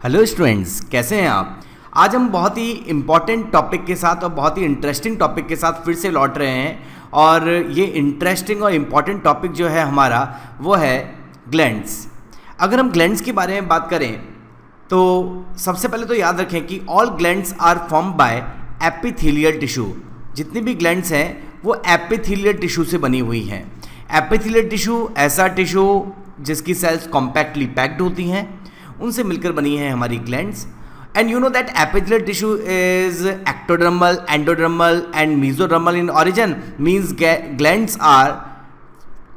Hello students, कैसे हैं आप। आज हम बहुत ही इम्पॉर्टेंट टॉपिक के साथ और बहुत ही इंटरेस्टिंग टॉपिक के साथ फिर से लौट रहे हैं। और ये इंटरेस्टिंग और इम्पॉर्टेंट टॉपिक जो है हमारा वो है ग्लैंड्स। अगर हम ग्लैंड्स के बारे में बात करें तो सबसे पहले तो याद रखें कि all glands are form by epithelial tissue. जितनी भी ग्लैंड्स हैं वो एपिथेलियल टिश्यू से बनी हुई हैं। एपिथेलियल टिश्यू ऐसा टिश्यू जिसकी सेल्स कॉम्पैक्टली पैक्ड होती हैं, उनसे मिलकर बनी है हमारी glands. And you know that epithelial tissue is ectodermal, endodermal and mesodermal in origin. Means glands are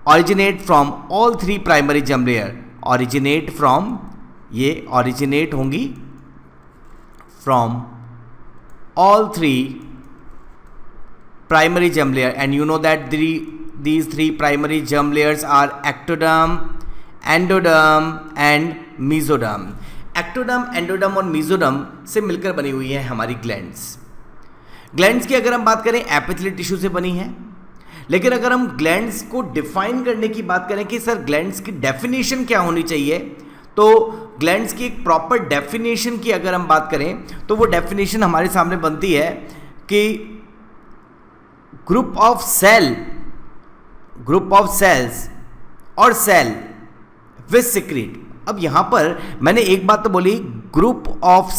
originate from all three primary germ layer. Originate from, ये ऑरिजिनेट होंगी from all three primary germ layer. And you know that these three primary germ layers are ectoderm, endoderm and mesoderm. Ectoderm, endoderm और mesoderm से मिलकर बनी हुई है हमारी glands. Glands की अगर हम बात करें एपिथेलियल टिश्यू से बनी है। लेकिन अगर हम ग्लैंड्स को डिफाइन करने की बात करें कि सर ग्लैंड्स की डेफिनेशन क्या होनी चाहिए, तो ग्लैंड्स की एक प्रॉपर डेफिनेशन की अगर हम बात करें तो वो डेफिनेशन हमारे सामने बनती है कि ग्रुप ऑफ सेल्स और सेल विच सिक्रीट। अब यहां पर मैंने एक बात तो बोली, ग्रुप ऑफ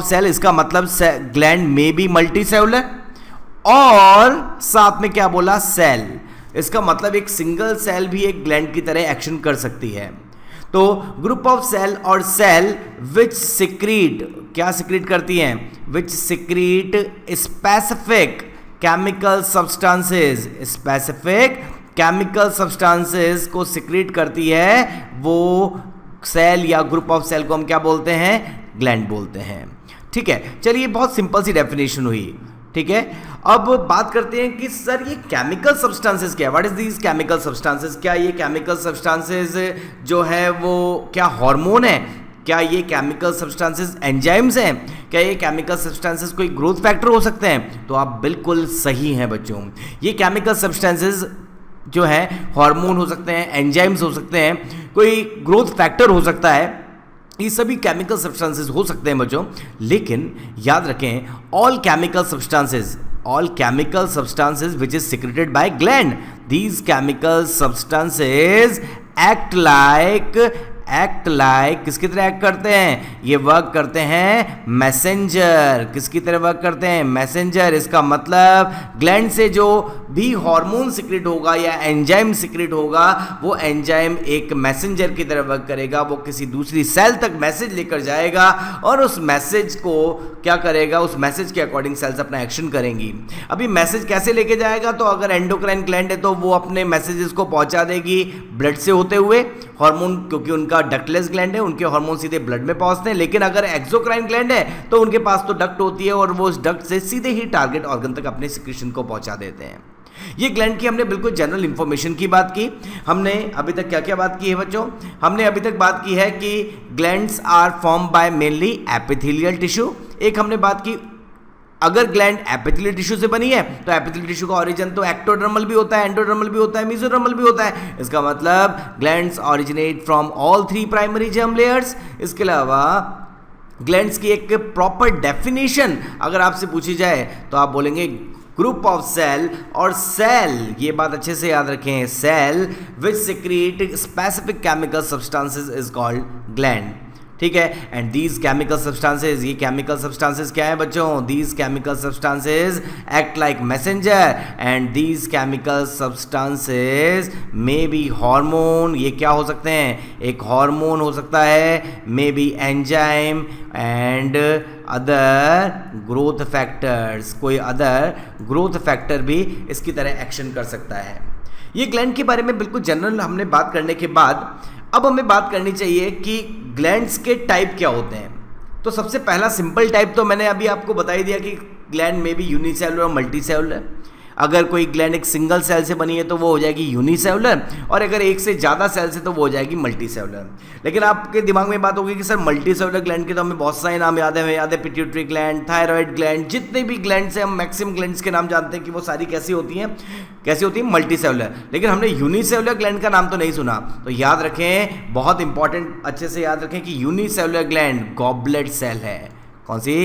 सेल, इसका मतलब ग्लैंड में बी मल्टी सेलुलर, और साथ में क्या बोला, सेल। इसका मतलब एक सिंगल सेल भी एक ग्लैंड की तरह एक्शन कर सकती है। तो ग्रुप ऑफ सेल और सेल विच सिक्रीट, क्या सिक्रीट करती हैं, विच सिक्रीट स्पेसिफिक केमिकल सब्सटेंसेस को सिक्रीट करती है, वो सेल या ग्रुप ऑफ सेल को हम क्या बोलते हैं, ग्लैंड बोलते हैं। ठीक है, चलिए बहुत सिंपल सी डेफिनेशन हुई। ठीक है, अब बात करते हैं कि सर ये केमिकल सब्सटेंसेस क्या है, what is these chemical substances. क्या ये केमिकल सब्सटेंसेस जो है वो क्या हार्मोन है, क्या ये केमिकल सब्सटेंसेस एंजाइम्स हैं, क्या ये केमिकल सब्सटेंसेस कोई ग्रोथ फैक्टर हो सकते हैं। तो आप बिल्कुल सही हैं बच्चों। ये केमिकल सब्सटेंसेस जो है हार्मोन हो सकते हैं, एंजाइम्स हो सकते हैं, कोई ग्रोथ फैक्टर हो सकता है, ये सभी केमिकल सब्सटेंसेस हो सकते हैं बच्चों। लेकिन याद रखें, all chemical substances which is secreted by gland, these chemical substances act like किसकी तरह एक्ट करते हैं, ये वर्क करते हैं मैसेंजर। किसकी तरह वर्क करते हैं, मैसेंजर। इसका मतलब ग्लैंड से जो भी हार्मोन सिक्रेट होगा या एंजाइम सिक्रेट होगा, वो एंजाइम एक मैसेंजर की तरह वर्क करेगा। वो किसी दूसरी सेल तक मैसेज लेकर जाएगा और उस मैसेज को क्या करेगा, उस मैसेज के अकॉर्डिंग सेल्स अपना एक्शन करेंगी। अभी मैसेज कैसे लेके जाएगा, तो अगर एंडोक्राइन ग्लैंड है तो वो अपने मैसेजेस को पहुंचा देगी ब्लड से होते हुए हार्मोन, क्योंकि उनका डक्टलेस ग्लैंड है, उनके हार्मोन सीधे ब्लड में पहुंचते हैं। लेकिन अगर एक्सोक्राइन ग्लैंड है तो उनके पास तो डक्ट होती है और वो उस डक्ट से सीधे ही टारगेट ऑर्गन तक अपने सिक्रीशन को पहुंचा देते हैं। ये ग्लैंड की हमने बिल्कुल जनरल इंफॉर्मेशन की बात की। हमने अभी तक क्या क्या बात की है बच्चों, हमने अभी तक बात की है कि glands are form by mainly epithelial tissue. एक हमने बात की, अगर ग्लैंड एपिथेलियल टिश्यू से बनी है तो एपिथेलियल टिश्यू का ऑरिजिन तो एक्टोडर्मल भी होता है, एंडोडर्मल भी होता है, मेसोडर्मल भी होता है। इसका मतलब glands originate from all three primary germ layers. इसके अलावा ग्लैंड्स की एक प्रॉपर डेफिनेशन अगर आपसे पूछी जाए तो आप बोलेंगे ग्रुप ऑफ सेल और सेल, ये बात अच्छे से याद रखें, cell which secrete specific chemical substances is called gland. ठीक है, एंड दीज केमिकल सब्सटेंसेस, ये केमिकल सब्सटेंसेस क्या है बच्चों, these chemical substances act like messenger and these chemical substances may be hormone. ये क्या हो सकते हैं, एक हार्मोन हो सकता है, may be enzyme and other growth factors, कोई अदर ग्रोथ फैक्टर भी इसकी तरह एक्शन कर सकता है। ये ग्लैंड के बारे में बिल्कुल जनरल हमने बात करने के बाद अब हमें बात करनी चाहिए कि ग्लैंड्स के टाइप क्या होते हैं। तो सबसे पहला सिंपल टाइप तो मैंने अभी आपको बता ही दिया कि ग्लैंड में भी यूनिसेलुलर और मल्टी सेलुलर। अगर कोई ग्लैंड एक सिंगल सेल से बनी है तो वो हो जाएगी यूनिसेलुलर, और अगर एक से ज़्यादा सेल से तो वो हो जाएगी मल्टीसेलुलर। लेकिन आपके दिमाग में बात होगी कि सर मल्टीसेलुलर ग्लैंड के तो हमें बहुत सारे नाम याद है, हमें याद है पिट्यूटरी ग्लैंड, थायराइड ग्लैंड, जितने भी ग्लैंड्स हैं हम मैक्सिमम ग्लैंड्स के नाम जानते हैं कि वो सारी कैसी होती हैं, मल्टीसेलुलर। लेकिन हमने यूनिसेलुलर ग्लैंड का नाम तो नहीं सुना। तो याद रखें, बहुत इंपॉर्टेंट, अच्छे से याद रखें कि यूनिसेलुलर ग्लैंड गॉबलेट सेल है। कौन सी?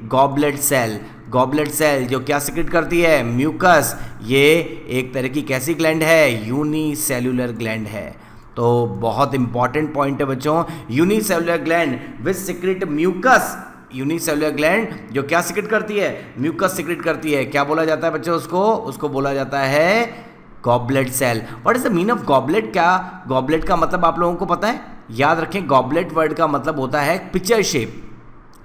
Goblet cell. गॉबलेट सेल जो क्या सिक्रेट करती है? म्यूकस। ये एक तरह की कैसी ग्लैंड है? यूनिसेलुलर ग्लैंड है। तो बहुत इंपॉर्टेंट पॉइंट है बच्चों, unicellular gland which secrete mucus. Unicellular gland जो क्या सिक्रेट करती है? म्यूकस सिक्रेट करती है। क्या बोला जाता है बच्चों उसको बोला जाता है goblet cell. What is the mean of goblet? क्या गॉबलेट का मतलब आप लोगों को पता है? याद रखें, गॉबलेट वर्ड का मतलब होता है पिक्चर शेप,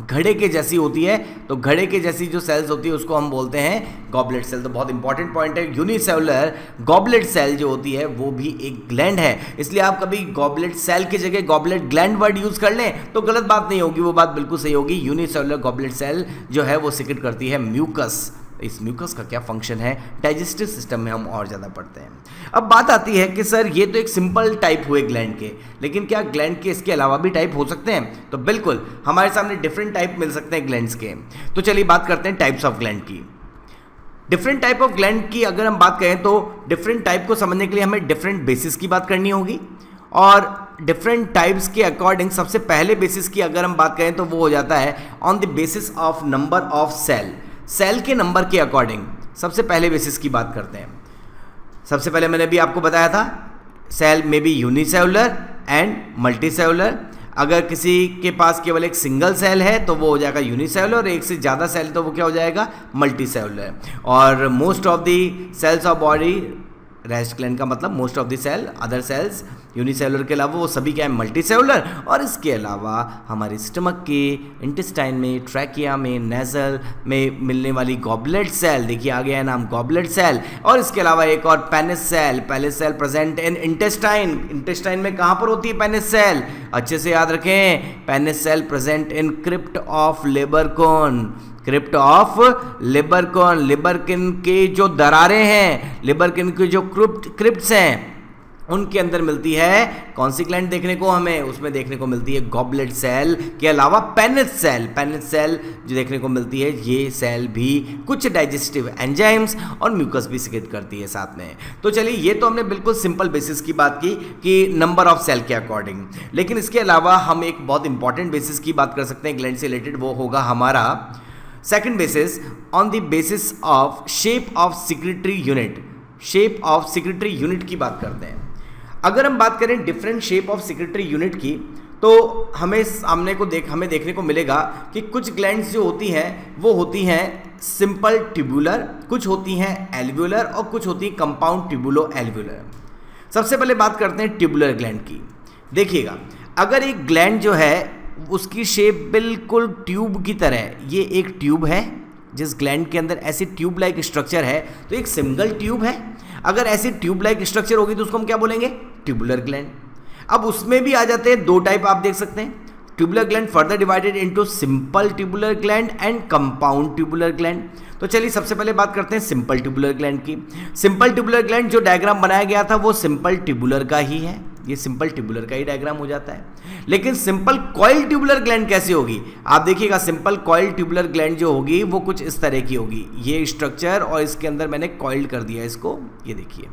घड़े के जैसी होती है। तो घड़े के जैसी जो सेल्स होती है उसको हम बोलते हैं गॉबलेट सेल। तो बहुत इंपॉर्टेंट पॉइंट है, यूनिसेलुलर गॉबलेट सेल जो होती है वो भी एक ग्लैंड है। इसलिए आप कभी गॉबलेट सेल की जगह गॉबलेट ग्लैंड वर्ड यूज कर लें तो गलत बात नहीं होगी, वो बात बिल्कुल सही होगी। यूनिसेलुलर गॉबलेट सेल जो है वो सिक्रेट करती है म्यूकस। इस म्यूकस का क्या फंक्शन है डाइजेस्टिव सिस्टम में हम और ज़्यादा पढ़ते हैं। अब बात आती है कि सर ये तो एक सिंपल टाइप हुए ग्लैंड के, लेकिन क्या ग्लैंड के इसके अलावा भी टाइप हो सकते हैं? तो बिल्कुल, हमारे सामने डिफरेंट टाइप मिल सकते हैं ग्लैंड्स के। तो चलिए बात करते हैं टाइप्स ऑफ ग्लैंड की। डिफरेंट टाइप ऑफ ग्लैंड की अगर हम बात करें तो डिफरेंट टाइप को समझने के लिए हमें डिफरेंट बेसिस की बात करनी होगी, और डिफरेंट टाइप्स के अकॉर्डिंग सबसे पहले बेसिस की अगर हम बात करें तो वो हो जाता है on the basis of number of cell. Cell के नंबर के अकॉर्डिंग सबसे पहले बेसिस की बात करते हैं। सबसे पहले मैंने भी आपको बताया था सेल में भी यूनिसेलुलर एंड मल्टीसेलुलर। अगर किसी के पास केवल एक सिंगल सेल है तो वो हो जाएगा यूनिसेलुलर, और एक से ज़्यादा सेल तो वो क्या हो जाएगा? मल्टीसेलुलर। और most of the cells of body, rest gland का मतलब most of the cell, other cells unicellular के अलावा वो सभी क्या है? मल्टीसेलुलर। और इसके अलावा हमारे स्टमक के, इंटेस्टाइन में, ट्रैकिया में, नेजल में मिलने वाली गॉबलेट सेल, देखिए आ गया है नाम गॉबलेट सेल। और इसके अलावा एक और Paneth cell. Paneth cell present in intestine. Intestine में कहाँ पर होती है पेनिस सेल? अच्छे से याद रखें, Paneth cell present in crypt of Lieberkuhn. Crypt of Lieberkuhn. Lieberkuhn के जो दरारें हैं, लिबरकिन के जो क्रिप्ट्स हैं, उनके अंदर मिलती है कौन सी ग्लैंड देखने को हमें? उसमें देखने को मिलती है गॉबलेट सेल के अलावा पेनिस सेल। पेनिस सेल जो देखने को मिलती है, ये सेल भी कुछ डाइजेस्टिव एंजाइम्स और म्यूकस भी सिक्रेट करती है साथ में। तो चलिए, ये तो हमने बिल्कुल सिंपल बेसिस की बात की कि नंबर ऑफ सेल के अकॉर्डिंग। लेकिन इसके अलावा हम एक बहुत इंपॉर्टेंट बेसिस की बात कर सकते हैं ग्लैंड से रिलेटेड, वो होगा हमारा second basis on the basis of shape of secretory unit. Shape of secretory unit की बात करते हैं। अगर हम बात करें different shape of secretory unit की, तो हमें देखने को मिलेगा कि कुछ ग्लैंड्स जो होती हैं वो होती हैं सिंपल ट्यूबुलर, कुछ होती हैं एल्वियोलर, और कुछ होती हैं कंपाउंड ट्यूबुलो एल्वियोलर। सबसे पहले बात करते हैं ट्यूबुलर ग्लैंड की। देखिएगा, अगर एक ग्लैंड जो है उसकी शेप बिल्कुल ट्यूब की तरह, ये एक ट्यूब है, जिस ग्लैंड के अंदर ऐसी ट्यूब लाइक स्ट्रक्चर है तो एक सिंगल ट्यूब है। अगर ऐसी ट्यूब लाइक स्ट्रक्चर होगी तो उसको हम क्या बोलेंगे? Tubular gland. अब उसमें भी आ जाते हैं दो टाइप, आप देख सकते हैं। Tubular gland further divided into simple tubular gland and compound tubular gland. तो चलिए सबसे पहले बात करते हैं सिंपल ट्यूबुलर ग्लैंड की। सिंपल ट्यूबुलर ग्लैंड जो डायग्राम बनाया गया था वो सिंपल ट्यूबुलर का ही है, ये सिंपल ट्यूबुलर का ही डायग्राम हो जाता है। लेकिन सिंपल कॉइल ट्यूबुलर ग्लैंड कैसी होगी? आप देखिएगा, सिंपल कॉइल ट्यूबुलर ग्लैंड जो होगी वो कुछ इस तरह की होगी। ये स्ट्रक्चर और इसके अंदर मैंने कॉइल्ड कर दिया इसको, ये देखिए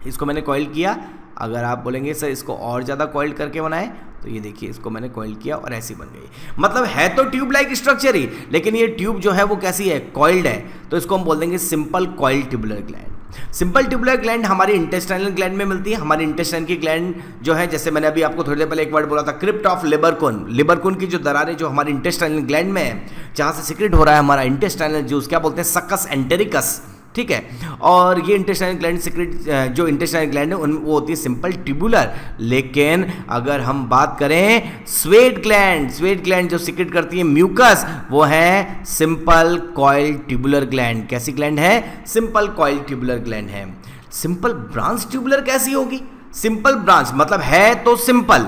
इसको मैंने कॉइल किया। अगर आप बोलेंगे सर इसको और ज़्यादा कॉइल्ड करके बनाए, तो ये देखिए इसको मैंने कॉइल किया और ऐसी बन गई। मतलब है तो ट्यूब लाइक स्ट्रक्चर ही, लेकिन ये ट्यूब जो है वो कैसी है? कॉइल्ड है। तो इसको हम बोल देंगे simple coil tubular gland. Simple tubular gland हमारी इंटेस्टाइनल ग्लैंड में मिलती है। हमारी इंटेस्टाइन की ग्लैंड जो है, जैसे मैंने अभी आपको थोड़ी देर पहले एक वर्ड बोला था, क्रिप्ट ऑफ लिबरकोन। लिबरकोन की जो दरारें जो हमारी इंटेस्टाइनल ग्लैंड में है, जहाँ से सिक्रेट हो रहा है हमारा इंटेस्टाइनल जूस, क्या बोलते हैं? सकस एंटेरिकस, ठीक है। और ये इंटेस्टाइनल ग्लैंड सिक्रेट, जो इंटेस्टाइनल ग्लैंड है वो होती है सिंपल ट्यूबुलर। लेकिन अगर हम बात करें स्वेट ग्लैंड जो सिक्रेट करती है म्यूकस, वो है सिंपल कॉइल ट्यूबुलर ग्लैंड। कैसी ग्लैंड है? सिंपल कॉइल ट्यूबुलर ग्लैंड है। सिंपल ब्रांच ट्यूबुलर कैसी होगी? सिंपल ब्रांच मतलब है तो सिंपल,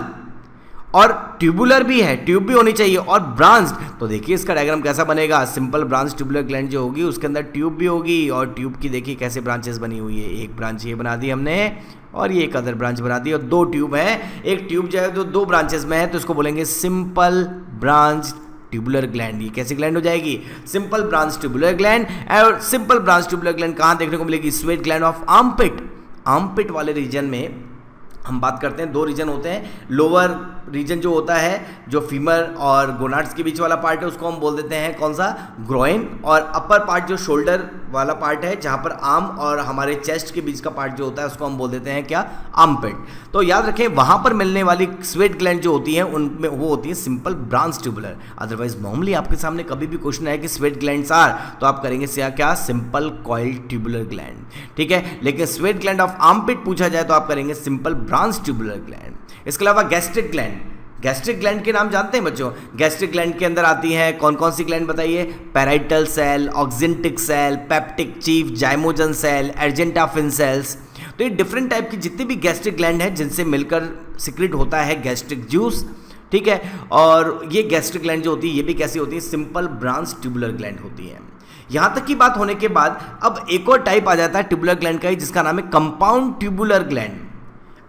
और ट्यूबुलर भी है, ट्यूब भी होनी चाहिए, और ब्रांच्ड। तो देखिए इसका डायग्राम कैसा बनेगा, सिंपल ब्रांच ट्यूबुलर ग्लैंड जो होगी उसके अंदर ट्यूब भी होगी, और ट्यूब की देखिए कैसे ब्रांचेस बनी हुई है, एक ब्रांच ये बना दी हमने और ये एक अदर ब्रांच बना दी, और दो ट्यूब है, एक ट्यूब जो है जो दो ब्रांचेस में है तो इसको बोलेंगे सिंपल ब्रांच ट्यूबुलर ग्लैंड। ये कैसी ग्लैंड हो जाएगी, सिंपल ब्रांच ट्यूबुलर ग्लैंड। और सिंपल ब्रांच ट्यूबुलर ग्लैंड कहाँ देखने को मिलेगी, sweat gland of armpit. Armpit वाले रीजन में हम बात करते हैं, दो रीजन होते हैं, लोअर रीजन जो होता है जो फीमर और गोनाड्स के बीच वाला पार्ट है उसको हम बोल देते हैं कौन सा, ग्रोइन, और अपर पार्ट जो शोल्डर वाला पार्ट है जहां पर आर्म और हमारे चेस्ट के बीच का पार्ट जो होता है उसको हम बोल देते हैं क्या, आर्मपिट। तो याद रखें वहां पर मिलने वाली स्वेट ग्लैंड जो होती है उनमें वो होती है simple branch tubular. Otherwise normally आपके सामने कभी भी क्वेश्चन आए कि स्वेट ग्लैंड्स आर, तो आप करेंगे क्या, सिंपल कॉइल्ड ट्यूबुलर ग्लैंड, ठीक है। लेकिन स्वेट ग्लैंड ऑफ आर्मपिट पूछा जाए तो आप करेंगे सिंपल ब्रांच ट्यूबुलर ग्लैंड। इसके अलावा गैस्ट्रिक ग्लैंड, गैस्ट्रिक ग्लैंड के नाम जानते हैं बच्चों, गैस्ट्रिक ग्लैंड के अंदर आती है कौन कौन सी ग्लैंड बताइए, parietal cell, oxyntic cell, peptic chief, zymogen cell, argentaffin cells. तो ये डिफरेंट टाइप की जितनी भी गैस्ट्रिक ग्लैंड है जिनसे मिलकर सिक्रेट होता है गैस्ट्रिक जूस, ठीक है। और ये गैस्ट्रिक ग्लैंड जो होती है ये भी कैसी होती है, सिंपल ब्रांच ट्यूबुलर ग्लैंड होती है। यहां तक की बात होने के बाद अब एक और टाइप आ जाता है ट्यूबुलर ग्लैंड का ही जिसका नाम है कंपाउंड ट्यूबुलर ग्लैंड।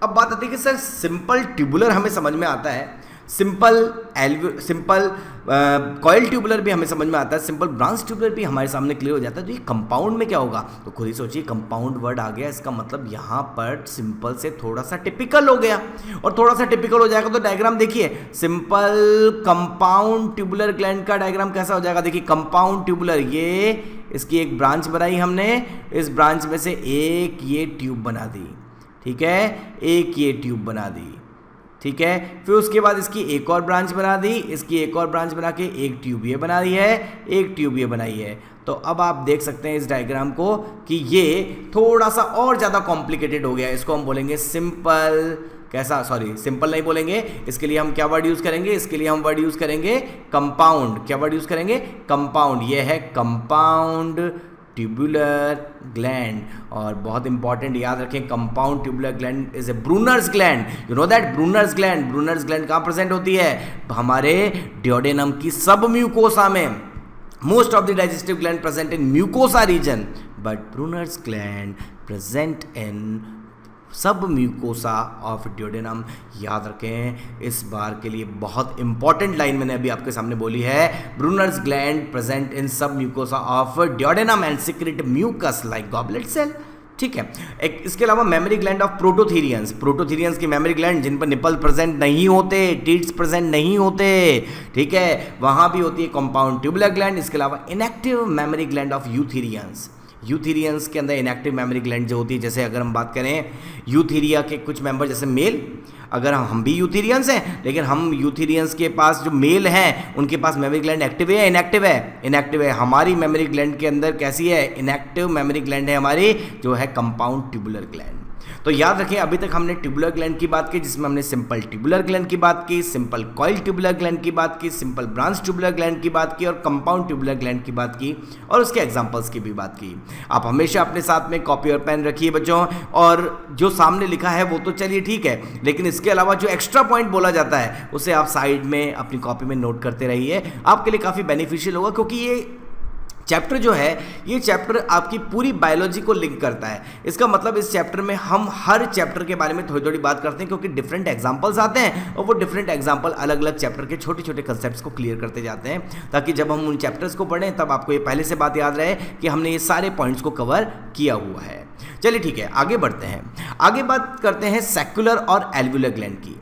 अब बात आती है कि सर सिंपल ट्यूबुलर हमें समझ में आता है, सिंपल कॉइल ट्यूबुलर भी हमें समझ में आता है, सिंपल ब्रांच ट्यूबुलर भी हमारे सामने क्लियर हो जाता है, तो ये कंपाउंड में क्या होगा, तो खुद ही सोचिए कंपाउंड वर्ड आ गया, इसका मतलब यहाँ पर सिंपल से थोड़ा सा टिपिकल हो गया, और थोड़ा सा टिपिकल हो जाएगा तो डायग्राम देखिए, सिंपल कंपाउंड ट्यूबुलर ग्लैंड का डायग्राम कैसा हो जाएगा, देखिए कंपाउंड ट्यूबुलर, ये इसकी एक ब्रांच बनाई हमने, इस ब्रांच में से एक ये ट्यूब बना दी, ठीक है, एक ये ट्यूब बना दी, ठीक है। फिर उसके बाद इसकी एक और ब्रांच बना दी, इसकी एक और ब्रांच बना के एक ट्यूब ये बना दी है, एक ट्यूब ये बनाई है। तो अब आप देख सकते हैं इस डायग्राम को कि ये थोड़ा सा और ज़्यादा कॉम्प्लिकेटेड हो गया, इसको हम बोलेंगे सिंपल, कैसा, सॉरी सिंपल नहीं बोलेंगे, इसके लिए हम क्या वर्ड यूज़ करेंगे, इसके लिए हम वर्ड यूज़ करेंगे कंपाउंड। क्या वर्ड यूज़ करेंगे, कंपाउंड। ये है कंपाउंड ट्यूबुलर ग्लैंड, और बहुत इंपॉर्टेंट याद रखें compound tubular gland is a Brunner's gland. You know that Brunner's gland, Brunner's gland कहाँ प्रेजेंट होती है, हमारे डियोडेनम की सब म्यूकोसा में। Most of the digestive gland present in mucosa region, but Brunner's gland present in submucosa of डियोडेनम। याद रखें इस बार के लिए बहुत इंपॉर्टेंट लाइन मैंने अभी आपके सामने बोली है, Brunner's gland present in submucosa of duodenum and secrete mucus like goblet cell, ठीक है। एक इसके अलावा mammary gland of prototherians, prototherians की मेमोरी ग्लैंड जिन पर निपल प्रेजेंट नहीं होते, टीट्स प्रेजेंट नहीं होते, ठीक है, वहां भी होती है कंपाउंड ट्यूबुलर ग्लैंड। इसके अलावा इनएक्टिव मेमोरी ग्लैंड ऑफ यूथीरियंस, यूथीरियंस के अंदर इनएक्टिव मेमोरी ग्लैंड जो होती है, जैसे अगर हम बात करें यूथीरिया के कुछ मेंबर जैसे मेल, अगर हम भी यूथीरियंस हैं लेकिन हम यूथीरियंस के पास जो मेल हैं उनके पास मेमोरी ग्लैंड एक्टिव है या इनएक्टिव है, इनएक्टिव है। हमारी मेमोरी ग्लैंड के अंदर कैसी है, इनएक्टिव मेमोरी ग्लैंड है हमारी, जो है कंपाउंड ट्यूबुलर ग्लैंड। तो याद रखें अभी तक हमने ट्यूबुलर ग्लैंड की बात की जिसमें हमने सिंपल ट्यूबुलर ग्लैंड की बात की, सिंपल कॉइल ट्यूबुलर ग्लैंड की बात की, सिंपल ब्रांच ट्यूबुलर ग्लैंड की बात की, और कंपाउंड ट्यूबुलर ग्लैंड की बात की, और उसके एग्जांपल्स की भी बात की। आप हमेशा अपने साथ में कॉपी और पेन रखिए बच्चों, और जो सामने लिखा है वो तो चलिए ठीक है, लेकिन इसके अलावा जो एक्स्ट्रा पॉइंट बोला जाता है उसे आप साइड में अपनी कॉपी में नोट करते रहिए, आपके लिए काफ़ी बेनिफिशियल होगा, क्योंकि ये चैप्टर जो है ये चैप्टर आपकी पूरी बायोलॉजी को लिंक करता है। इसका मतलब इस चैप्टर में हम हर चैप्टर के बारे में थोड़ी थोड़ी बात करते हैं, क्योंकि डिफरेंट एग्जांपल्स आते हैं और वो डिफरेंट एग्जांपल अलग अलग चैप्टर के छोटे छोटे कंसेप्ट्स को क्लियर करते जाते हैं, ताकि जब हम उन चैप्टर्स को पढ़ें तब आपको ये पहले से बात याद रहे कि हमने ये सारे पॉइंट्स को कवर किया हुआ है। चलिए ठीक है, आगे बढ़ते हैं। आगे बात करते हैं सेक्युलर और एल्वुलर ग्लैंड की।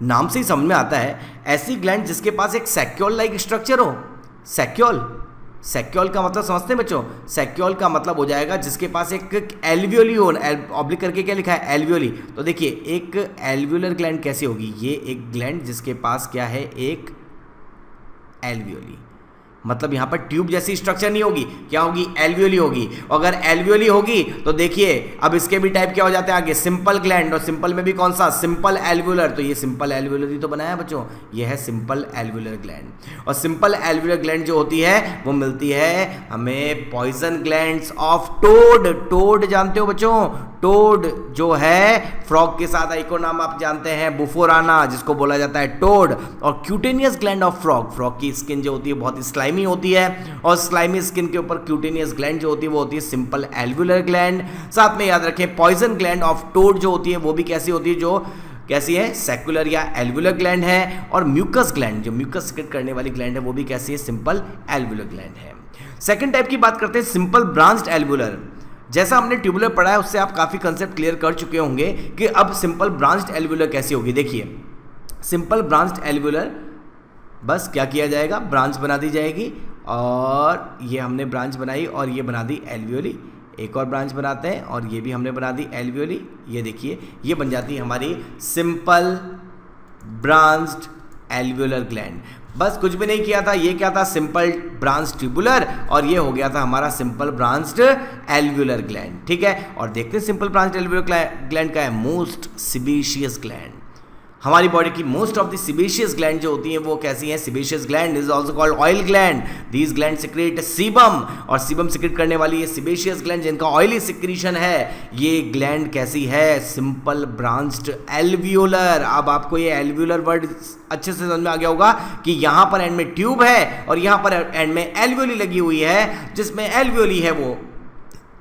नाम से ही समझ में आता है ऐसी ग्लैंड जिसके पास एक सैक्यूल लाइक स्ट्रक्चर हो। सैक्यूल का मतलब समझते हैं बच्चों, सैक्यूल का मतलब हो जाएगा जिसके पास एक एल्वियोली हो, ऑब्लिक करके क्या लिखा है, एल्वियोली। तो देखिए एक एल्वियोलर ग्लैंड कैसी होगी, ये एक ग्लैंड जिसके पास क्या है, एक एल्वियोली, मतलब यहाँ पर ट्यूब जैसी स्ट्रक्चर नहीं होगी, क्या होगी, एल्वियोली होगी। अगर एल्वियोली होगी तो देखिए अब इसके भी टाइप क्या हो जाते हैं आगे, सिंपल ग्लैंड, और सिंपल में भी कौन सा, सिंपल एल्वियोलर। तो ये सिंपल एल्वियोलर ही तो बनाया बच्चों, ये है सिंपल एल्वियोलर ग्लैंड। और सिंपल एल्वियोलर ग्लैंड जो होती है वो मिलती है हमें poison glands of toad. Toad जानते हो बच्चों, टोड जो है, फ्रॉग के साथ एक और नाम आप जानते हैं बुफोराना, जिसको बोला जाता है टोड। और cutaneous gland of frog, frog की स्किन जो होती है बहुत ही स्लाइमी होती है, और स्लाइमी स्किन के ऊपर क्यूटेनियस ग्लैंड जो होती है वो होती है सिंपल एल्वुलर ग्लैंड। साथ में याद रखें पॉइजन ग्लैंड ऑफ टोड जो होती है वो भी कैसी होती है, जो कैसी है, सेक्युलर या एल्वुलर ग्लैंड है। और म्यूकस ग्लैंड, जो म्यूकस सिक्रेट करने वाली ग्लैंड है वो भी कैसी है, सिंपल एल्वुलर ग्लैंड है। सेकंड टाइप की बात करते हैं सिंपल ब्रांच्ड एल्वुलर। जैसा हमने ट्यूबुलर पढ़ा है उससे आप काफ़ी कंसेप्ट क्लियर कर चुके होंगे कि अब सिंपल ब्रांच्ड एल्वुलर कैसी होगी। देखिए सिंपल ब्रांच्ड एल्वुलर, बस क्या किया जाएगा, ब्रांच बना दी जाएगी, और ये हमने ब्रांच बनाई और ये बना दी एल्वियोली। एक और ब्रांच बनाते हैं और ये भी हमने बना दी एल्वियोली। ये देखिए ये बन जाती है हमारी सिंपल ब्रांच्ड एल्वियोलर ग्लैंड। बस कुछ भी नहीं किया था, ये क्या था, सिंपल ब्रांच ट्यूबुलर, और ये हो गया था हमारा सिंपल ब्रांच्ड एल्वियोलर ग्लैंड। ठीक है, और देखते हैं सिंपल ब्रांच्ड एल्वियोलर ग्लैंड का है मोस्ट सिबेशियस ग्लैंड। हमारी बॉडी की most of the sebaceous gland जो होती हैं वो कैसी हैं, sebaceous gland is also called oil gland. These gland secrete sebum, और सीबम सिक्रेट करने वाली ये सिबेशियस ग्लैंड जिनका ऑयली सिक्रीशन है, ये ग्लैंड कैसी है, सिंपल ब्रांच्ड एल्वियोलर। अब आपको ये एल्वियोलर वर्ड अच्छे से समझ में आ गया होगा कि यहाँ पर एंड में ट्यूब है और यहाँ पर एंड में एल्वियोली लगी हुई है, जिसमें एल्वियोली है वो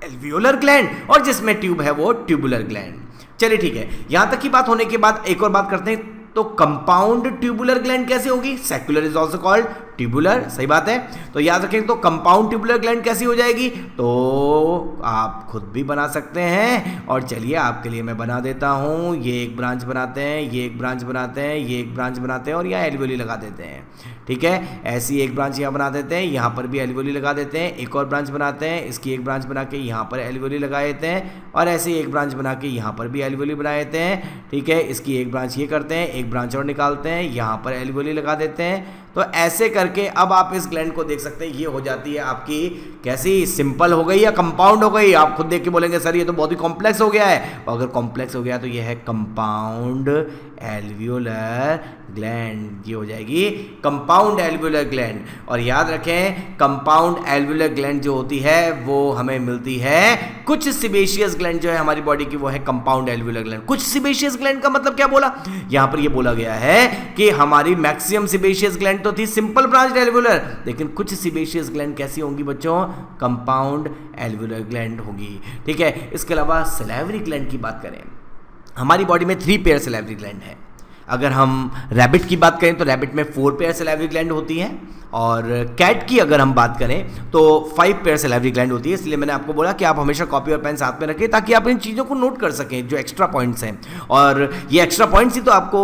एल्वियोलर ग्लैंड और जिसमें ट्यूब है वो ट्यूबुलर ग्लैंड। चलिए ठीक है, यहां तक की बात होने के बाद एक और बात करते हैं, तो कंपाउंड ट्यूबुलर ग्लैंड कैसे होगी, secular is also called tubular, सही बात है। तो याद रखें, तो कंपाउंड ट्यूबुलर ग्लैंड कैसी हो जाएगी, तो आप खुद भी बना सकते हैं, और चलिए आपके लिए मैं बना देता हूं। ये एक ब्रांच बनाते हैं, ये एक ब्रांच बनाते हैं, ये एक ब्रांच बनाते हैं, और यहाँ एल्वियोली लगा देते हैं। ठीक है, ऐसी एक ब्रांच यहाँ बना देते हैं, यहाँ पर भी एल्वियोली लगा देते हैं, एक और ब्रांच बनाते हैं, इसकी एक ब्रांच बना के यहाँ पर एल्वियोली लगा देते हैं, और ऐसे एक ब्रांच बना के यहाँ पर भी एल्वियोली बना देते हैं। ठीक है, इसकी एक ब्रांच ये करते हैं, एक ब्रांच और निकालते हैं, यहाँ पर एल्वियोली लगा देते हैं। तो ऐसे करके अब आप इस ग्लैंड को देख सकते हैं, ये हो जाती है आपकी कैसी, सिंपल हो गई या कंपाउंड हो गई। आप खुद देख के बोलेंगे सर ये तो बहुत ही कॉम्प्लेक्स हो गया है, और अगर कॉम्प्लेक्स हो गया तो ये है कंपाउंड एल्वियोलर ग्लैंड, ये हो जाएगी कंपाउंड एल्वियोलर ग्लैंड। और याद रखें कंपाउंड एल्वियोलर ग्लैंड जो होती है वो हमें मिलती है, कुछ सिबेशियस ग्लैंड जो है हमारी बॉडी की वो है कंपाउंड एल्वियोलर ग्लैंड। कुछ सिबेशियस ग्लैंड का मतलब क्या बोला, यहां पर ये बोला गया है कि हमारी मैक्सिमम सिबेशियस ग्लैंड तो थी सिंपल ब्रांच्ड एल्वियोलर, लेकिन कुछ सिबेशियस ग्लैंड कैसी होंगी बच्चों, कंपाउंड एल्वियोलर ग्लैंड होगी। ठीक है, इसके अलावा सैलिवरी ग्लैंड की बात करें, हमारी बॉडी में 3 पेयर सैलिवरी ग्लैंड है। अगर हम रैबिट की बात करें तो रैबिट में 4 पेयर सैलिवरी ग्लैंड होती हैं, और कैट की अगर हम बात करें तो 5 पेयर सैलिवरी ग्लैंड होती है। इसलिए मैंने आपको बोला कि आप हमेशा कॉपी और पेन साथ में रखें ताकि आप इन चीज़ों को नोट कर सकें, जो एक्स्ट्रा पॉइंट्स हैं। और ये एक्स्ट्रा पॉइंट्स ही तो आपको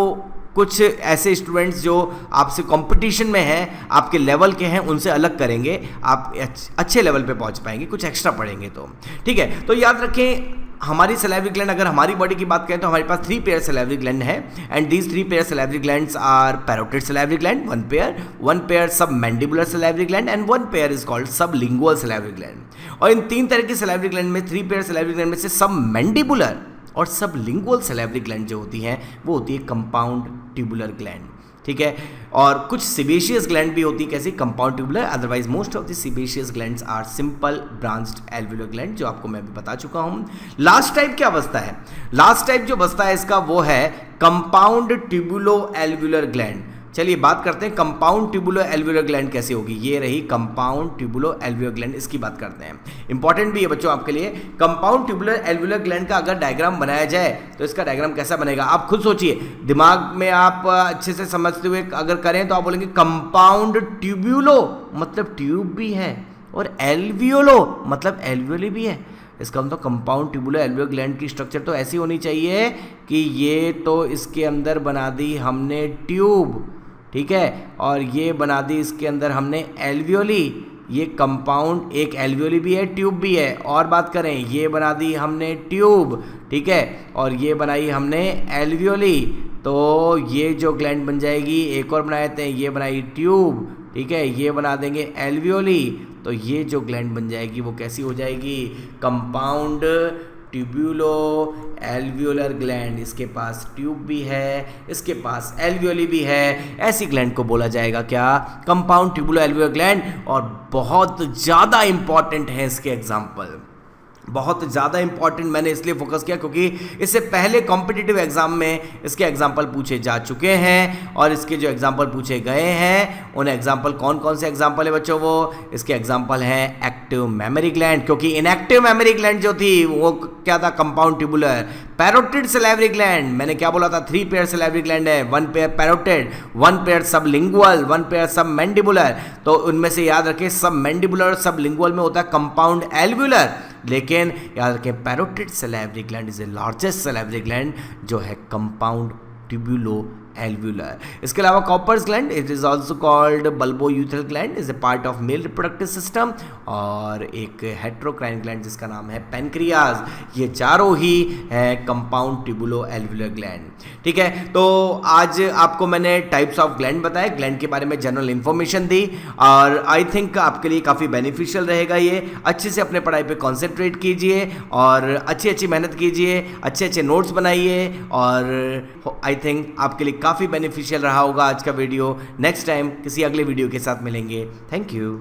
कुछ ऐसे स्टूडेंट्स जो आपसे कंपटीशन में हैं, आपके लेवल के हैं, उनसे अलग करेंगे, आप अच्छे लेवल पे पहुंच पाएंगे कुछ एक्स्ट्रा पढ़ेंगे तो। ठीक है, तो याद रखें हमारी सैलिवरी ग्लैंड, अगर हमारी बॉडी की बात करें तो हमारे पास 3 पेयर सैलिवरी ग्लैंड है, and these 3 pair salivary glands are parotid salivary gland 1 pair submandibular salivary gland, and 1 pair is called sublingual salivary gland. और इन 3 तरह की सैलिवरी ग्लैंड में 3 पेयर सैलिवरी ग्लैंड में से सब मैंडिबुलर और सब लिंगुअल सैलिवरी ग्लैंड जो होती हैं वो होती है कंपाउंड ट्यूबुलर ग्लैंड। ठीक है, और कुछ सिबेशियस ग्लैंड भी होती है कैसी, compound tubular. Otherwise most of the sebaceous glands are simple branched alveolar gland, जो आपको मैं भी बता चुका हूं। लास्ट टाइप क्या बचता है, लास्ट टाइप जो बचता है इसका वो है कंपाउंड ट्यूबुलो एल्वियोलर ग्लैंड। चलिए बात करते हैं कंपाउंड ट्यूबुलो एल्वियोलर ग्लैंड कैसे होगी। ये रही कंपाउंड ट्यूबुलो एल्वियोलर ग्लैंड, इसकी बात करते हैं। इंपॉर्टेंट भी है बच्चों आपके लिए, कंपाउंड ट्यूबुलर एल्वियोलर ग्लैंड का अगर डायग्राम बनाया जाए तो इसका डायग्राम कैसा बनेगा, आप खुद सोचिए, दिमाग में आप अच्छे से समझते हुए अगर करें तो आप बोलेंगे कंपाउंड ट्यूबुलो मतलब ट्यूब भी है, और एल्वियोलो मतलब एल्वियोली भी है। इसका मतलब कंपाउंड ट्यूबुलर एल्वियोलर ग्लैंड की स्ट्रक्चर तो ऐसी होनी चाहिए कि ये तो इसके अंदर बना दी हमने ट्यूब, ठीक है, और ये बना दी इसके अंदर हमने एल्वियोली। ये कंपाउंड एक एल्वियोली भी है, ट्यूब भी है। और बात करें, ये बना दी हमने ट्यूब, ठीक है, और ये बनाई हमने एल्वियोली। तो ये जो ग्लैंड बन जाएगी, एक और बना देते हैं, ये बनाई ट्यूब, ठीक है, ये बना देंगे एल्वियोली। तो ये जो ग्लैंड बन जाएगी वो कैसी हो जाएगी, कंपाउंड ट्यूबुलो एल्वियोलर ग्लैंड। इसके पास ट्यूब भी है, इसके पास एल्वियोली भी है, ऐसी ग्लैंड को बोला जाएगा क्या, कंपाउंड ट्यूबुलो एल्वियोलर ग्लैंड। और बहुत ज़्यादा इंपॉर्टेंट है इसके एग्जाम्पल, बहुत ज़्यादा इंपॉर्टेंट मैंने इसलिए फोकस किया क्योंकि इससे पहले कॉम्पिटिटिव एग्जाम में इसके एग्जाम्पल पूछे जा चुके हैं, और इसके जो एग्जाम्पल पूछे गए हैं उन एग्जाम्पल कौन कौन से एग्जाम्पल है बच्चों, वो इसके एग्जाम्पल हैं एक्टिव मेमोरी ग्लैंड, क्योंकि इनएक्टिव मेमोरी ग्लैंड जो थी वो क्या था, compound tubular. Parotid salivary gland, मैंने क्या बोला था, 3 पेयर सैलिवरी ग्लैंड है, 1 pair parotid, 1 pair sublingual, 1 pair सब मैंडिबुलर। तो उनमें से याद रखें सब मैंडिबुलर सब लिंगुअल में होता है कंपाउंड एल्व्यूलर, लेकिन याद रखें parotid salivary gland is the largest salivary gland जो है कंपाउंड ट्यूबुलो एल्व्यूलर। इसके अलावा Cowper's gland, it is also called bulbourethral gland, is a part of male reproductive system, और एक हेट्रोक्राइन ग्लैंड जिसका नाम है पेनक्रियाज। ये चारों ही है कंपाउंड ट्यूबुलो एल्व्यूलर ग्लैंड। ठीक है, तो आज आपको मैंने टाइप्स ऑफ ग्लैंड बताए, ग्लैंड के बारे में जनरल इंफॉर्मेशन दी, और आई थिंक आपके लिए काफ़ी बेनिफिशियल रहेगा। ये अच्छे से अपने पढ़ाई पे कॉन्सेंट्रेट कीजिए और अच्छी अच्छी मेहनत कीजिए, अच्छे अच्छे नोट्स बनाइए, और आई थिंक आपके लिए काफ़ी बेनिफिशियल रहा होगा आज का वीडियो। नेक्स्ट टाइम किसी अगले वीडियो के साथ मिलेंगे। Thank you.